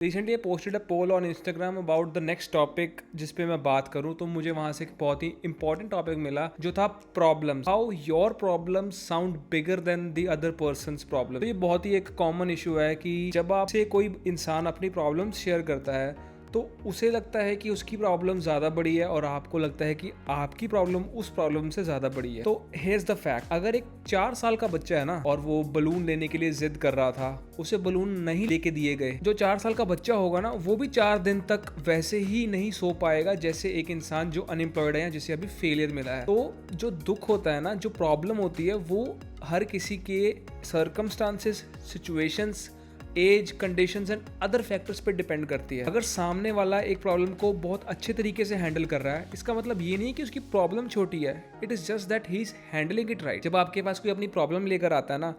Recently I posted a poll on Instagram about the next topic जिस पे मैं बात करूं, तो मुझे वहां से एक बहुत ही इंपॉर्टेंट टॉपिक मिला जो था problems. How your problems sound bigger than the other persons problem. तो ये बहुत ही एक कॉमन इशू है कि जब आपसे कोई इंसान अपनी प्रॉब्लम्स शेयर करता है तो उसे लगता है कि उसकी प्रॉब्लम ज़्यादा बड़ी है और आपको लगता है कि आपकी प्रॉब्लम उस प्रॉब्लम से ज़्यादा बड़ी है। तो हेयर्स द फैक्ट, अगर एक 4 साल का बच्चा है ना और वो बलून लेने के लिए जिद कर रहा था, उसे बलून नहीं लेके दिए गए, जो 4 साल का बच्चा होगा ना वो भी 4 दिन तक वैसे ही नहीं सो पाएगा जैसे एक इंसान जो अनएम्प्लॉयड है या जिसे अभी फेलियर मिला है। तो जो दुख होता है ना, जो प्रॉब्लम होती है, वो हर किसी के circumstances, situations, age, conditions and other factors पे डिपेंड करती है। अगर सामने वाला एक प्रॉब्लम को बहुत अच्छे तरीके से हैंडल कर रहा है, इसका मतलब ये नहीं कि उसकी प्रॉब्लम छोटी है, it is just that he is handling it right. जब आपके पास कोई अपनी प्रॉब्लम लेकर आता है ना,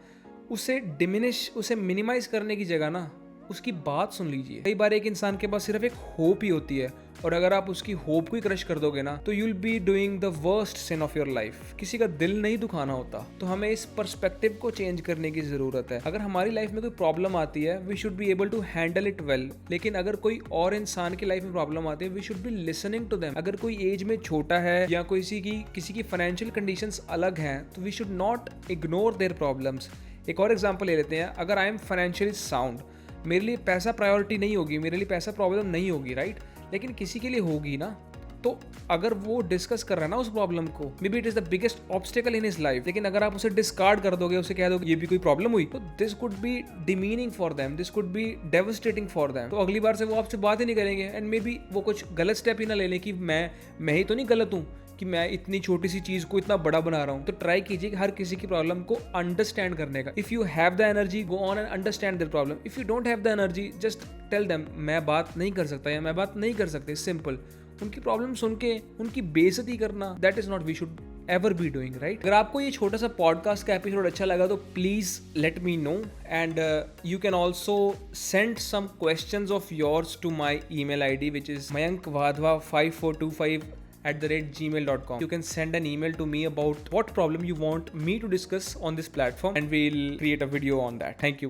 उसे मिनिमाइज करने की जगह ना उसकी बात सुन लीजिए। कई बार एक इंसान के पास सिर्फ एक होप ही होती है और अगर आप उसकी होप को ही क्रश कर दोगे ना तो you will be doing the worst sin of your life. किसी का दिल नहीं दुखाना होता, तो हमें इस पर्सपेक्टिव को चेंज करने की जरूरत है। अगर हमारी लाइफ में कोई प्रॉब्लम आती है, we should be able to handle it well. लेकिन अगर कोई और इंसान की लाइफ में प्रॉब्लम आती है, we should be listening to them. अगर कोई एज में छोटा है या किसी की फाइनेंशियल कंडीशंस अलग हैं, तो we should not ignore their problems. एक और एग्जांपल ले लेते हैं। अगर आई एम फाइनेंशियली साउंड, मेरे लिए पैसा प्रायोरिटी नहीं होगी, मेरे लिए पैसा प्रॉब्लम नहीं होगी, राइट? लेकिन किसी के लिए होगी ना। तो अगर वो डिस्कस कर रहा है ना उस प्रॉब्लम को, may be it is the biggest obstacle in his life, लेकिन अगर आप उसे डिस्कार्ड कर दोगे, उसे कह दोगे ये भी कोई प्रॉब्लम हुई, तो this could be demeaning for them, this could be devastating for them. तो अगली बार से वो आपसे बात ही नहीं करेंगे एंड मे बी वो कुछ गलत स्टेप ही ना ले लें कि मैं ही तो नहीं गलत हूँ कि मैं इतनी छोटी सी चीज को इतना बड़ा बना रहा हूँ। तो ट्राई कीजिए कि हर किसी की प्रॉब्लम को अंडरस्टैंड करने का। If you have the energy, go on and understand their problem. If you don't have the energy, just tell them मैं बात नहीं कर सकता या मैं बात नहीं कर सकते। सिंपल। उनकी प्रॉब्लम सुन के उनकी बेइज्जती करना, that is not we should ever be doing, right? अगर आपको ये छोटा सा पॉडकास्ट का एपिसोड अच्छा लगा तो please let me know and you can also send some questions of yours to my email ID, which is mayankvadhwa5425@gmail.com. You can send an email to me about what problem you want me to discuss on this platform and we'll create a video on that. Thank you.